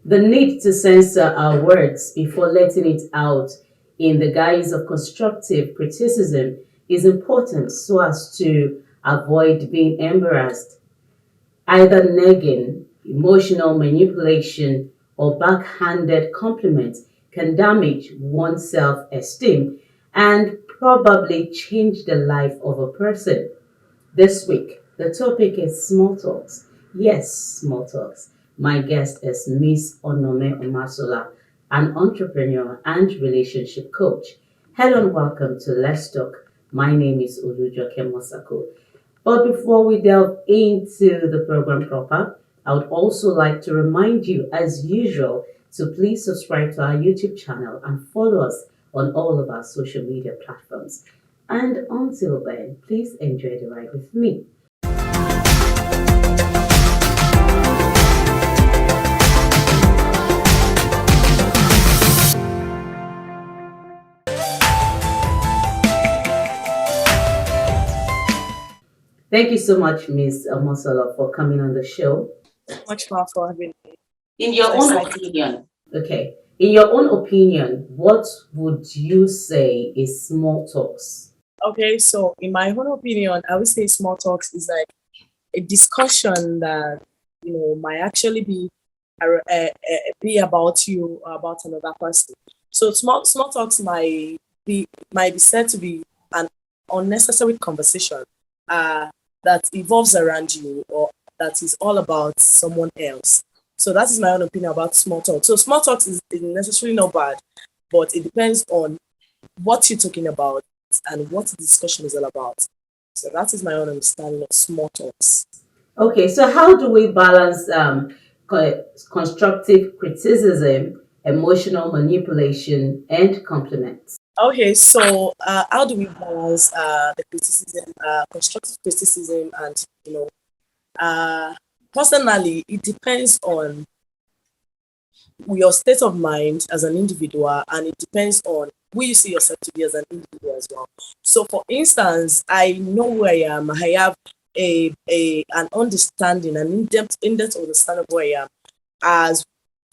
The need to censor our words before letting it out in the guise of constructive criticism is important so as to avoid being embarrassed. Either negging, emotional manipulation, or backhanded compliments can damage one's self esteem and probably change the life of a person. This week, the topic is small talks. Yes, small talks. My guest is Miss Onome Omasola, an entrepreneur and relationship coach. Hello and welcome to Let's Talk. My name is Olujoke Mosako. But before we delve into the program proper, I would also like to remind you, as usual, to please subscribe to our YouTube channel and follow us on all of our social media platforms. And until then, please enjoy the ride with me. Thank you so much, Ms. Mosala, for coming on the show. Much more for having me. In your own opinion, okay, in your own opinion, what would you say is small talks? Okay, so in my own opinion, I would say small talks is like a discussion that might actually be about you or about another person. So small talks might be said to be an unnecessary conversation that evolves around you or that is all about someone else. So that is my own opinion about small talk. So small talks is necessarily not bad, but it depends on what you're talking about and what the discussion is all about. So that is my own understanding of small talks. Okay, so how do we balance constructive criticism, emotional manipulation, and compliments? Okay, so how do we balance the criticism, constructive criticism, and uh, personally, it depends on your state of mind as an individual, and it depends on who you see yourself to be as an individual as well. So, for instance, I know who I am. I have an understanding, an in-depth understanding of who I am, as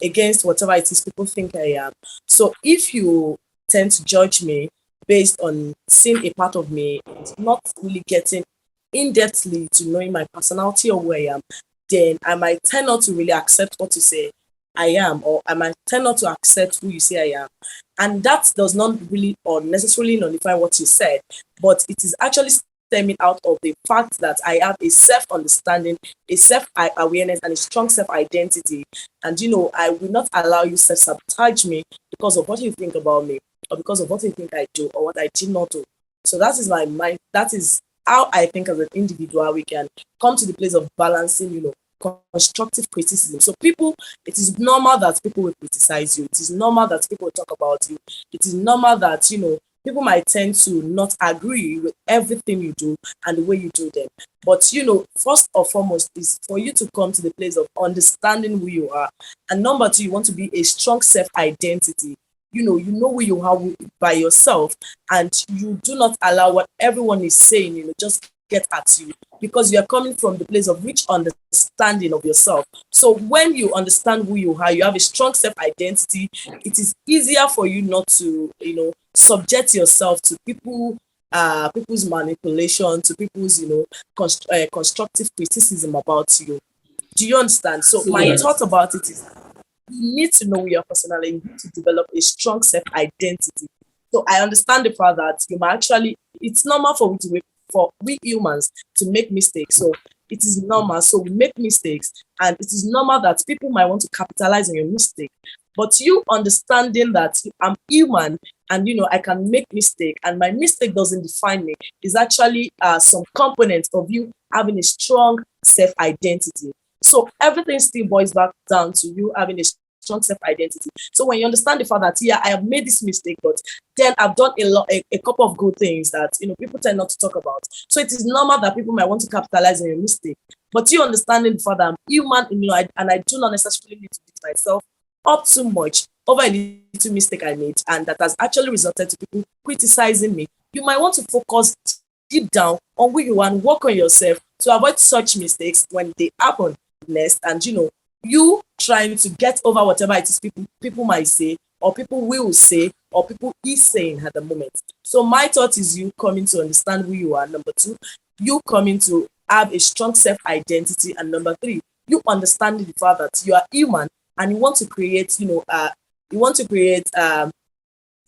against whatever it is people think I am. So, if you tend to judge me based on seeing a part of me, and not really getting in-depthly to knowing my personality or who I am, then I might tend not to really accept what you say I am, or I might tend not to accept who you say I am. And that does not really or necessarily nullify what you said, but it is actually stemming out of the fact that I have a self understanding, a self awareness, and a strong self identity. And I will not allow you self sabotage me because of what you think about me, or because of what you think I do, or what I did not do. So that is my mind. That is how I think as an individual we can come to the place of balancing, constructive criticism. So it is normal that people will criticize you. It is normal that people will talk about you. It is normal that, people might tend to not agree with everything you do and the way you do them. But, first and foremost is for you to come to the place of understanding who you are. And number two, you want to be a strong self-identity. You know who you are by yourself, and you do not allow what everyone is saying, just get at you, because you are coming from the place of rich understanding of yourself. So when you understand who you are, you have a strong self-identity, it is easier for you not to, subject yourself to people's manipulation, to people's, constructive criticism about you. Do you understand? So my Yes. thought about it is you need to know your personality, you need to develop a strong self-identity. So I understand the fact that you might actually, it's normal for we humans to make mistakes. So it is normal. So we make mistakes, and it is normal that people might want to capitalize on your mistake. But you understanding that I'm human, and I can make mistake, and my mistake doesn't define me, is actually some component of you having a strong self-identity. So everything still boils back down to you having a strong self-identity. So when you understand the fact that, yeah, I have made this mistake, but then I've done a couple of good things that people tend not to talk about. So it is normal that people might want to capitalize on your mistake. But you understanding the fact that I'm human, and I do not necessarily need to beat myself up too much over a little mistake I made, and that has actually resulted to people criticizing me. You might want to focus deep down on who you are and work on yourself to avoid such mistakes when they happen next, and you trying to get over whatever it is people might say, or people will say, or people is saying at the moment. So my thought is you coming to understand who you are. Number two, you coming to have a strong self identity, and number three, you understanding the fact that you are human and you want to create, you want to create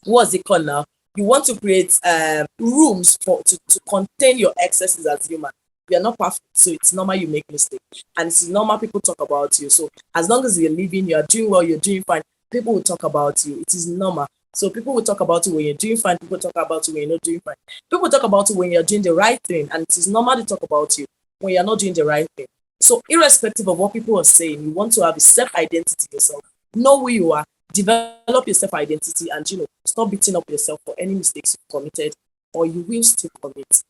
what's it called now? You want to create rooms to contain your excesses as human. You are not perfect, so it's normal you make mistakes, and it's normal people talk about you. So as long as you're living, you are doing well, you're doing fine. People will talk about you. It is normal. So people will talk about you when you're doing fine. People talk about you when you're not doing fine. People talk about you when you're doing the right thing, and it is normal to talk about you when you're not doing the right thing. So irrespective of what people are saying, you want to have a self identity yourself. Know who you are, develop your self identity, and stop beating up yourself for any mistakes you've committed or you will still commit.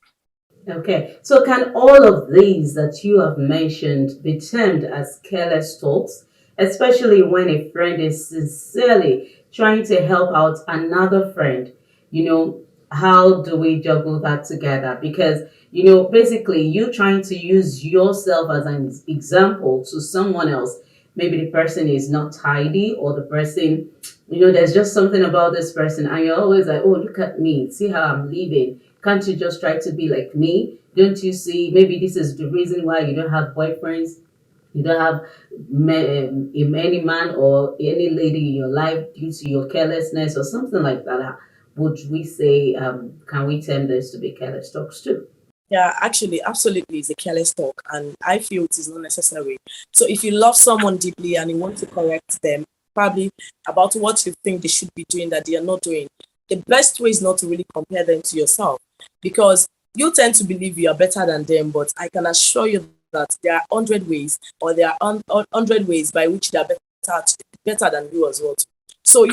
Okay, so can all of these that you have mentioned be termed as careless talks, especially when a friend is sincerely trying to help out another friend? You know, how do we juggle that together? Because, basically, you trying to use yourself as an example to someone else. Maybe the person is not tidy, or the person, there's just something about this person, and you're always like, oh, look at me, see how I'm living. Can't you just try to be like me? Don't you see? Maybe this is the reason why you don't have boyfriends. You don't have any man or any lady in your life due to your carelessness or something like that. Would we say, can we term this to be careless talks too? Yeah, actually, absolutely, it's a careless talk, and I feel it is not necessary. So, if you love someone deeply and you want to correct them, probably about what you think they should be doing that they are not doing, the best way is not to really compare them to yourself, because you tend to believe you are better than them. But I can assure you that there are 100 ways, or there are 100 ways by which they are better than you as well. So,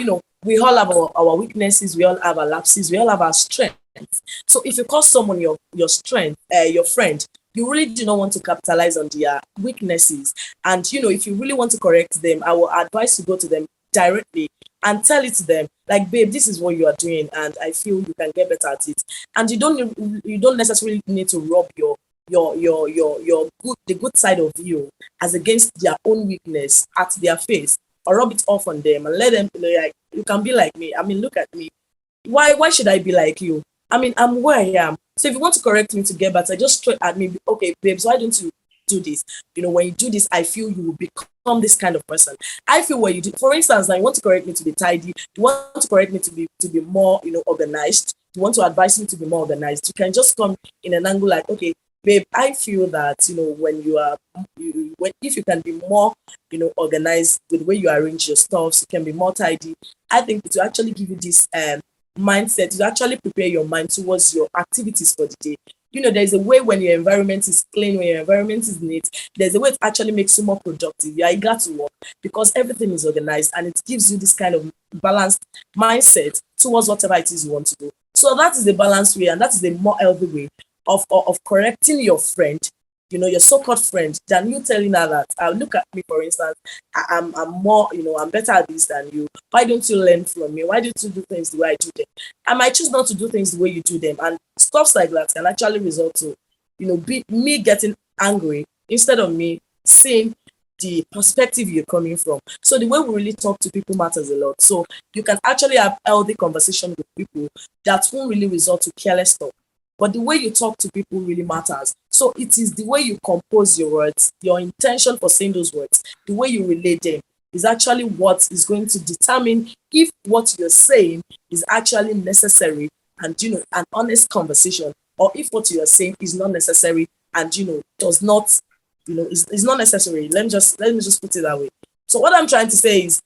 we all have our weaknesses, we all have our lapses, we all have our strengths. So if you call someone your strength, your friend, you really do not want to capitalize on their weaknesses. And if you really want to correct them, I will advise to go to them directly and tell it to them, like, babe, this is what you are doing, and I feel you can get better at it. And you don't necessarily need to rub your the good side of you as against their own weakness at their face, or rub it off on them and let them like, you can be like me. I mean, look at me. Why should I be like you? I mean, I'm where I am. So if you want to correct me to get better, just straight at me. Okay, babes, why don't you do this? When you do this, I feel you will become this kind of person. I feel when you do, for instance, now you want to correct me to be tidy, you want to correct me to be more, organized. You want to advise me to be more organized. You can just come in an angle like, okay, babe, I feel that when you are, when if you can be more, organized with the way you arrange your stuff, you can be more tidy. I think it will actually give you this mindset to actually prepare your mind towards your activities for the day. There's a way when your environment is clean, when your environment is neat, there's a way it actually makes you more productive. You are eager to work because everything is organized, and it gives you this kind of balanced mindset towards whatever it is you want to do. So that is the balanced way, and that is the more healthy way of correcting your friend, your so-called friend, than you telling her that, look at me, for instance, I'm more, I'm better at this than you. Why don't you learn from me? Why don't you do things the way I do them? I might choose not to do things the way you do them. And stuff like that can actually result to, be me getting angry instead of me seeing the perspective you're coming from. So the way we really talk to people matters a lot. So you can actually have healthy conversation with people that won't really result to careless talk. But the way you talk to people really matters. So it is the way you compose your words, your intention for saying those words, the way you relate them is actually what is going to determine if what you're saying is actually necessary and an honest conversation, or if what you are saying is not necessary and does not, is not necessary. Let me just put it that way. So what I'm trying to say is,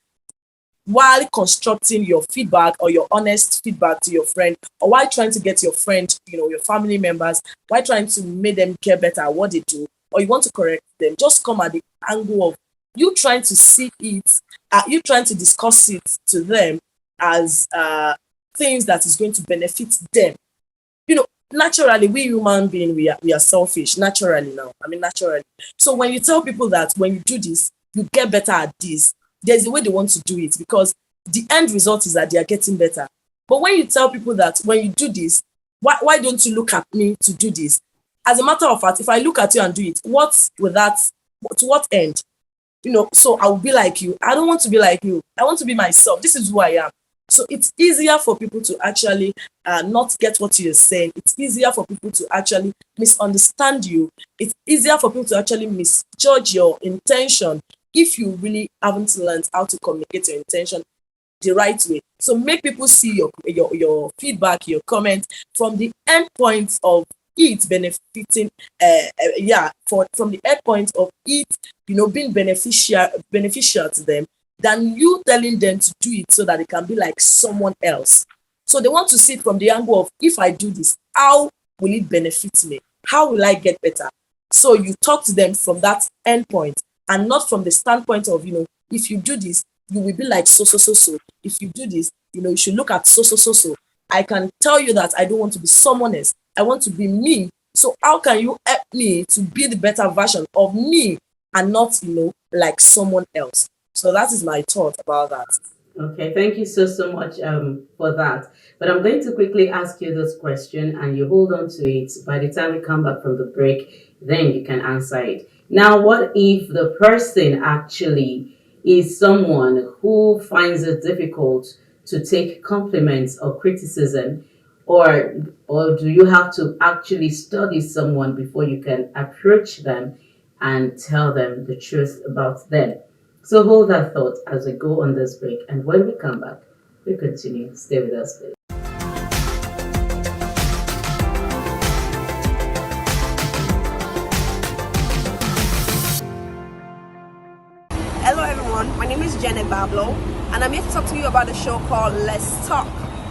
while constructing your feedback or your honest feedback to your friend, or while trying to get your friend, your family members, while trying to make them get better at what they do, or you want to correct them, just come at the angle of you trying to see it, you trying to discuss it to them as things that is going to benefit them. Naturally, we human beings, we are selfish naturally now. I mean, naturally. So when you tell people that when you do this, you get better at this, there's a way they want to do it, because the end result is that they are getting better. But when you tell people that when you do this, why don't you look at me to do this? As a matter of fact, if I look at you and do it, what will that, to what end? So I'll be like you. I don't want to be like you. I want to be myself. This is who I am. So it's easier for people to actually not get what you're saying. It's easier for people to actually misunderstand you. It's easier for people to actually misjudge your intention if you really haven't learned how to communicate your intention the right way. So make people see your feedback, your comments from the end point of it benefiting, from the end point of it, being beneficial to them, than you telling them to do it so that it can be like someone else. So they want to see it from the angle of, if I do this, how will it benefit me? How will I get better? So you talk to them from that end point, and not from the standpoint of, if you do this, you will be like so so so so. If you do this, you should look at so so so so. I can tell you that I don't want to be someone else. I want to be me. So how can you help me to be the better version of me, and not, like someone else? So that is my thought about that. Okay, thank you so much for that. But I'm going to quickly ask you this question, and you hold on to it. By the time we come back from the break, then you can answer it. Now, what if the person actually is someone who finds it difficult to take compliments or criticism, or do you have to actually study someone before you can approach them and tell them the truth about them? So hold that thought as we go on this break, and when we come back, we continue. Stay with us, please. Hello everyone, my name is Janet Bablo, and I'm here to talk to you about a show called Let's Talk.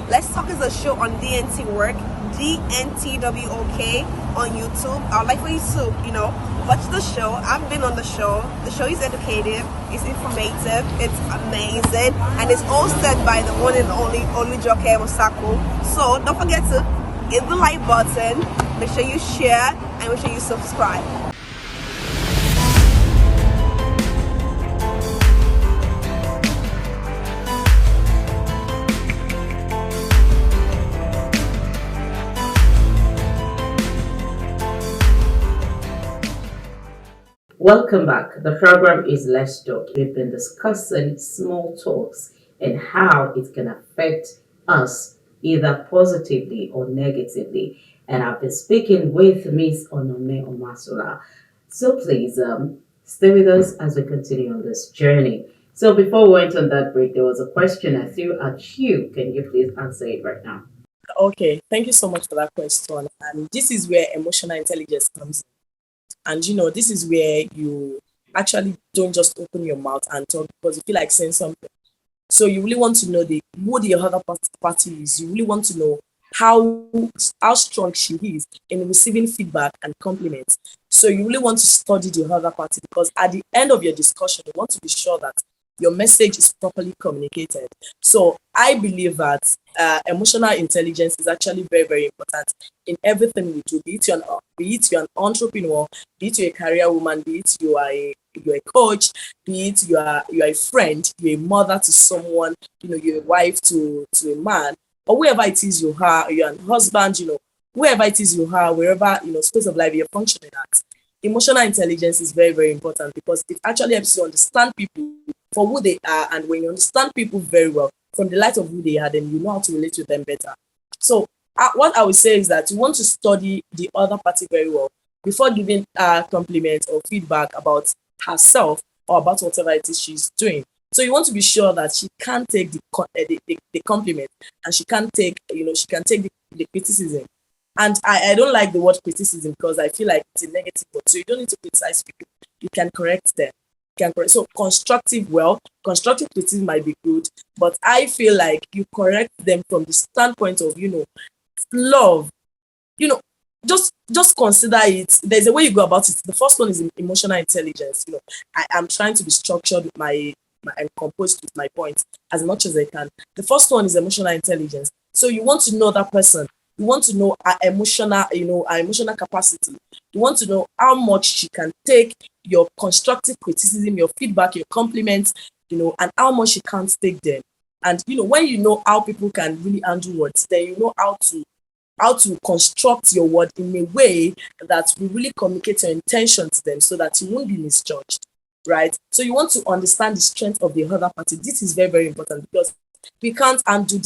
Let's Talk is a show on DNT Work, DNTWOK on YouTube. I would like for you to, watch the show. I've been on the show. The show is educative, it's informative, it's amazing, and it's hosted by the one and only Olujoke Osako. So don't forget to hit the like button, make sure you share, and make sure you subscribe. Welcome back. The program is Let's Talk. We've been discussing small talks and how it can affect us either positively or negatively. And I've been speaking with Miss Onome Omasola. So please stay with us as we continue on this journey. So before we went on that break, there was a question I threw at you. Can you please answer it right now? Okay, thank you so much for that question. And this is where emotional intelligence comes in. And this is where you actually don't just open your mouth and talk because you feel like saying something. So you really want to know who the other party is. You really want to know how strong she is in receiving feedback and compliments. So you really want to study the other party, because at the end of your discussion, you want to be sure that your message is properly communicated. So I believe that emotional intelligence is actually very, very important in everything we do. Be it you're an entrepreneur, be it you're a career woman, be it you're a coach, be it you are a friend, you're a mother to someone, you're a wife to a man, or whoever it is you are, you're a husband, whoever it is you are, wherever space of life you're functioning at. Emotional intelligence is very, very important, because it actually helps you understand people for who they are, and when you understand people very well from the light of who they are, then you know how to relate with them better. So what I would say is that you want to study the other party very well before giving compliments or feedback about herself or about whatever it is she's doing. So you want to be sure that she can take the compliment, and she can take the criticism. And I don't like the word criticism, because I feel like it's a negative word. So you don't need to criticize people. You can correct them. So constructive criticism might be good, but I feel like you correct them from the standpoint of, love. Just consider it. There's a way you go about it. The first one is emotional intelligence. I am trying to be structured with my and composed with my points as much as I can. The first one is emotional intelligence. So you want to know that person. You want to know her emotional capacity. You want to know how much she can take your constructive criticism, your feedback, your compliments, and how much she can't take them. And when you know how people can really handle words, then you know how to construct your word in a way that will really communicate your intention to them, so that you won't be misjudged. right? So you want to understand the strength of the other party. This is very, very important because we can't handle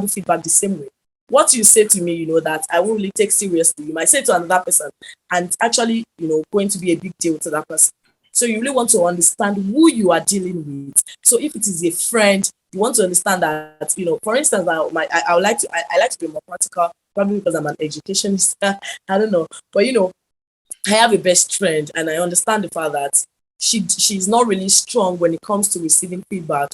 feedback the same way. What you say to me, that I won't really take seriously, you might say to another person, and actually, going to be a big deal to that person. So you really want to understand who you are dealing with. So if it is a friend, you want to understand that, for instance, I would like to, I like to be more practical, probably because I'm an educationist. I don't know. But, I have a best friend and I understand the fact that she's not really strong when it comes to receiving feedback.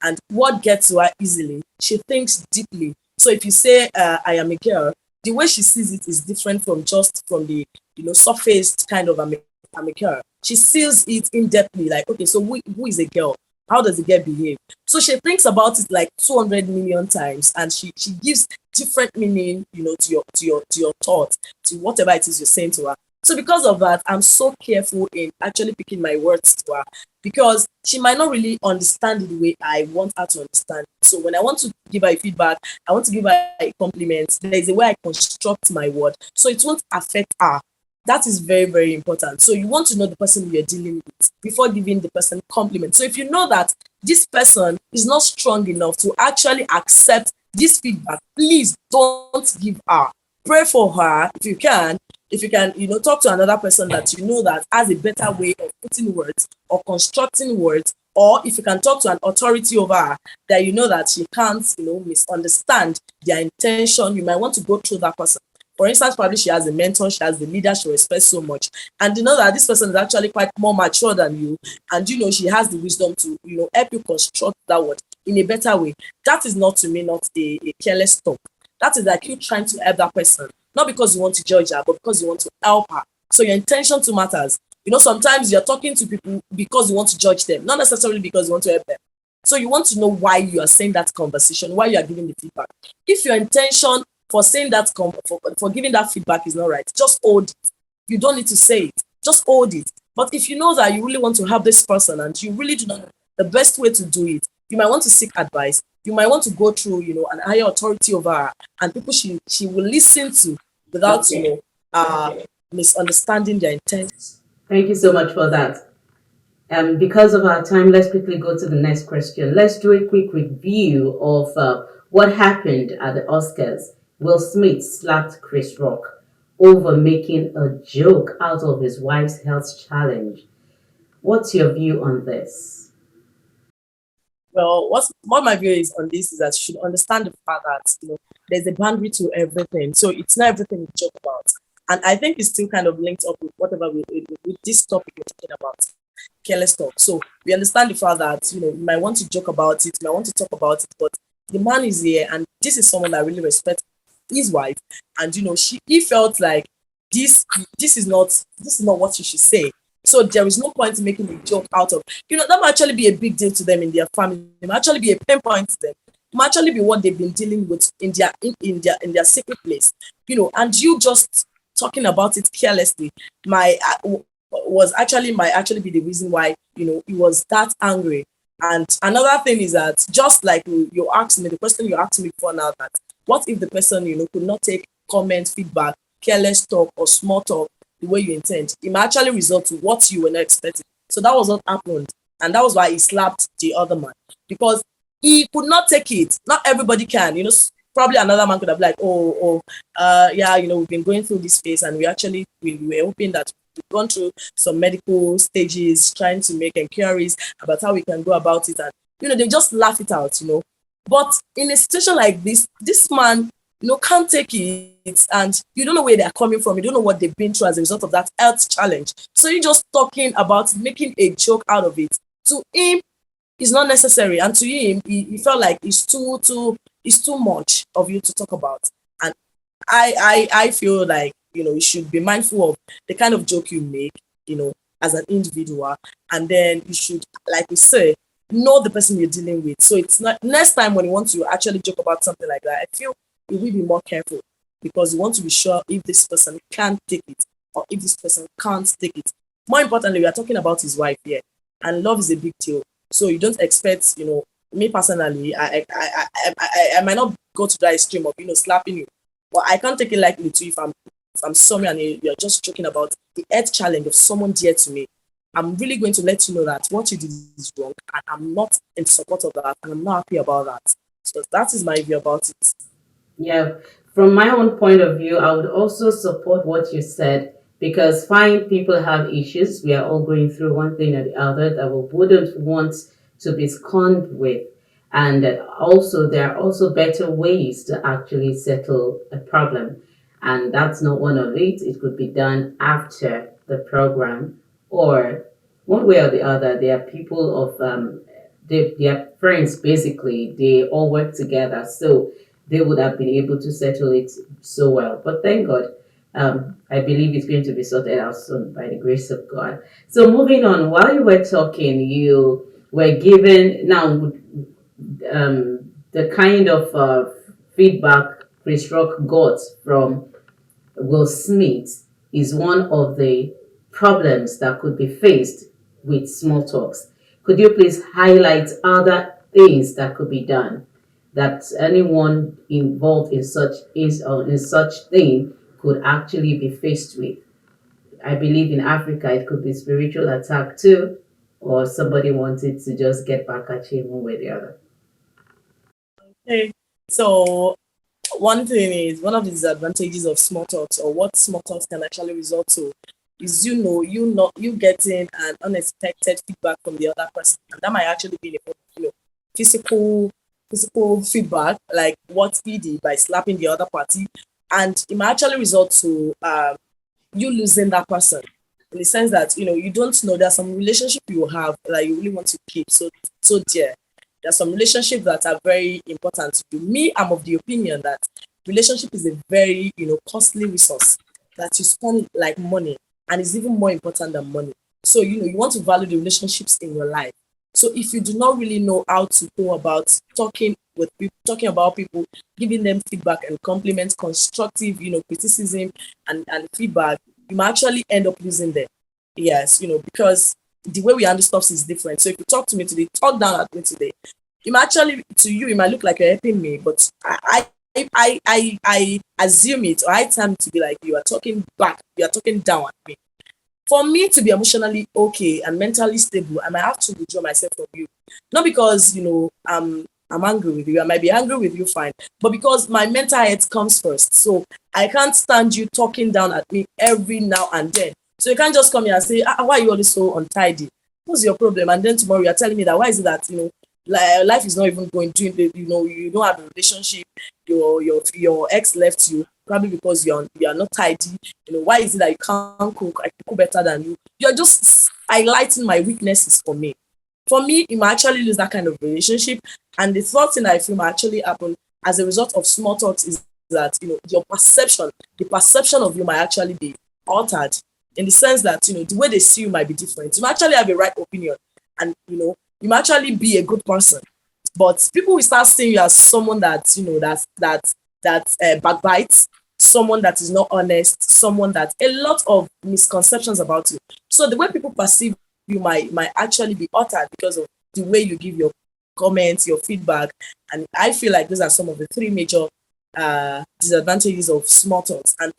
And what gets to her easily, she thinks deeply. So if you say, I am a girl, the way she sees it is different from just from the, surface kind of I'm a girl. She sees it in depthly, like, okay, so who is a girl? How does a girl behave? So she thinks about it like 200 million times, and she gives different meaning, to your thoughts, to whatever it is you're saying to her. So because of that, I'm so careful in actually picking my words to her because she might not really understand it the way I want her to understand. So when I want to give her a feedback, I want to give her a compliment. There is a way I construct my word, so it won't affect her. That is very, very important. So you want to know the person you're dealing with before giving the person compliment. So if you know that this person is not strong enough to actually accept this feedback, please don't give her. Pray for her if you can. If you can, talk to another person that you know that has a better way of putting words or constructing words, or if you can talk to an authority over her that you know that she can't, misunderstand their intention, you might want to go through that person. For instance, probably she has a mentor, she has the leader she respects so much, and you know that this person is actually quite more mature than you, and she has the wisdom to, help you construct that word in a better way. That is not, to me, not a careless talk. That is like you trying to help that person, not because you want to judge her, but because you want to help her. So your intention too matters. Sometimes you're talking to people because you want to judge them, not necessarily because you want to help them. So you want to know why you are saying that conversation, why you are giving the feedback. If your intention for saying that, for giving that feedback is not right, just hold it. You don't need to say it. Just hold it. But if you know that you really want to help this person and you really do not know the best way to do it, you might want to seek advice. You might want to go through, an higher authority over her and people she will listen to without, misunderstanding their intent. Thank you so much for that. Because of our time, let's quickly go to the next question. Let's do a quick review of what happened at the Oscars. Will Smith slapped Chris Rock over making a joke out of his wife's health challenge. What's your view on this? Well, what my view is on this is that you should understand the fact that there's a boundary to everything. So it's not everything we joke about. And I think it's still kind of linked up with whatever with this topic we're talking about, careless talk. So we understand the fact that you might want to joke about it, you might want to talk about it, but the man is here, and this is someone that really respects his wife, and he felt like this is not what you should say. So there is no point in making a joke out of that might actually be a big deal to them in their family. It might actually be a pain point to them. It might actually be what they've been dealing with in their secret place. And you just talking about it carelessly might actually be the reason why he was that angry. And another thing is that just like you asked me, the question you asked me before now, that what if the person could not take comment, feedback, careless talk or small talk the way you intend? It might actually result to what you were not expecting. So that was what happened, and that was why he slapped the other man, because he could not take it. Not everybody can. Probably another man could have like, yeah, we've been going through this phase, and we were hoping that we've gone through some medical stages, trying to make inquiries about how we can go about it, and they just laugh it out. But in a situation like this man can't take it, and you don't know where they're coming from. You don't know what they've been through as a result of that health challenge. So you're just talking about making a joke out of it. To him, it's not necessary, and to him, he felt like it's too much of you to talk about. And I feel like you should be mindful of the kind of joke you make, as an individual, and then you should, like we say, know the person you're dealing with. So it's not next time when you want to actually joke about something like that, I feel you will be more careful, because you want to be sure if this person can take it or if this person can't take it. More importantly, we are talking about his wife here, and love is a big deal. So you don't expect, me personally, I might not go to that extreme of slapping you, but I can't take it lightly too if I'm sorry and you're just joking about the health challenge of someone dear to me. I'm really going to let you know that what you did is wrong, and I'm not in support of that, and I'm not happy about that. So that is my view about it. Yeah, from my own point of view, I would also support what you said because fine, people have issues. We are all going through one thing or the other that we wouldn't want to be scorned with. And also, there are also better ways to actually settle a problem. And that's not one of it. It could be done after the program or one way or the other. There are people of, they are friends basically. They all work together. So they would have been able to settle it so well. But thank God, I believe it's going to be sorted out soon by the grace of God. So moving on, while you were talking, you were given now the kind of feedback Chris Rock got from Will Smith is one of the problems that could be faced with small talks. Could you please highlight other things that could be done that anyone involved in such is or in such thing could actually be faced with? I believe in Africa it could be spiritual attack too, or somebody wanted to just get back at you one way or the other. Okay. So one thing is one of the disadvantages of small talks, or what small talks can actually result to, is you getting an unexpected feedback from the other person, and that might actually be physical physical feedback, like what he did by slapping the other party, and it might actually result to you losing that person, in the sense that you don't know there's some relationship you have that you really want to keep so dear. There's some relationships that are very important to you. Me, I'm of the opinion that relationship is a very costly resource that you spend like money, and is even more important than money. So you want to value the relationships in your life. So if you do not really know how to go about talking with people, talking about people, giving them feedback and compliments, constructive, criticism and feedback, you might actually end up losing them. Yes, because the way we handle stuff is different. So if you talk to me today, talk down at me today, it might actually to you, it might look like you're helping me, but I assume it, or I tend to be like you are talking back, you are talking down at me. For me to be emotionally okay and mentally stable, I might have to withdraw myself from you. Not because I'm angry with you. I might be angry with you, fine, but because my mental health comes first. So I can't stand you talking down at me every now and then. So you can't just come here and say, why are you always so untidy? What's your problem? And then tomorrow you're telling me that why is it that life is not even going to you don't have a relationship, your ex left you probably because you are not tidy. Why is it that you can't cook? I can cook better than you. You're just highlighting my weaknesses for me. For me, you might actually lose that kind of relationship. And the third thing I feel might actually happen as a result of small talks is that your perception, the perception of you might actually be altered, in the sense that the way they see you might be different. You might actually have a right opinion, and you might actually be a good person, but people will start seeing you as someone that backbites, someone that is not honest, someone that a lot of misconceptions about you. So the way people perceive you might actually be altered because of the way you give your comments, your feedback. And I feel like those are some of the three major disadvantages of small talks. And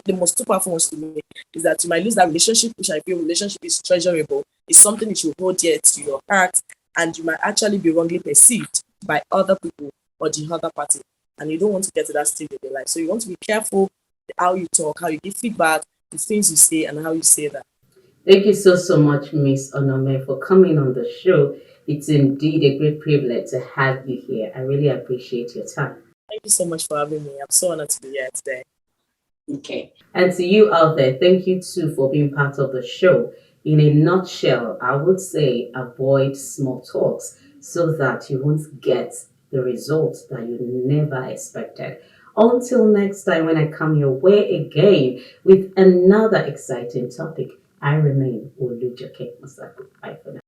the most two powerful ones to me is that you might lose that relationship, which I feel relationship is treasurable. It's something that you hold dear to your heart, and you might actually be wrongly perceived by other people or the other party. And you don't want to get to that stage of your life. So you want to be careful how you talk, how you give feedback, the things you say, and how you say that. Thank you so much, Miss Onome, for coming on the show. It's indeed a great privilege to have you here. I really appreciate your time. Thank you so much for having me. I'm so honored to be here today. Okay. And to you out there, thank you too for being part of the show. In a nutshell, I would say avoid small talks so that you won't get the results that you never expected. Until next time, when I come your way again with another exciting topic, I remain Olujoke Masako. Bye for now.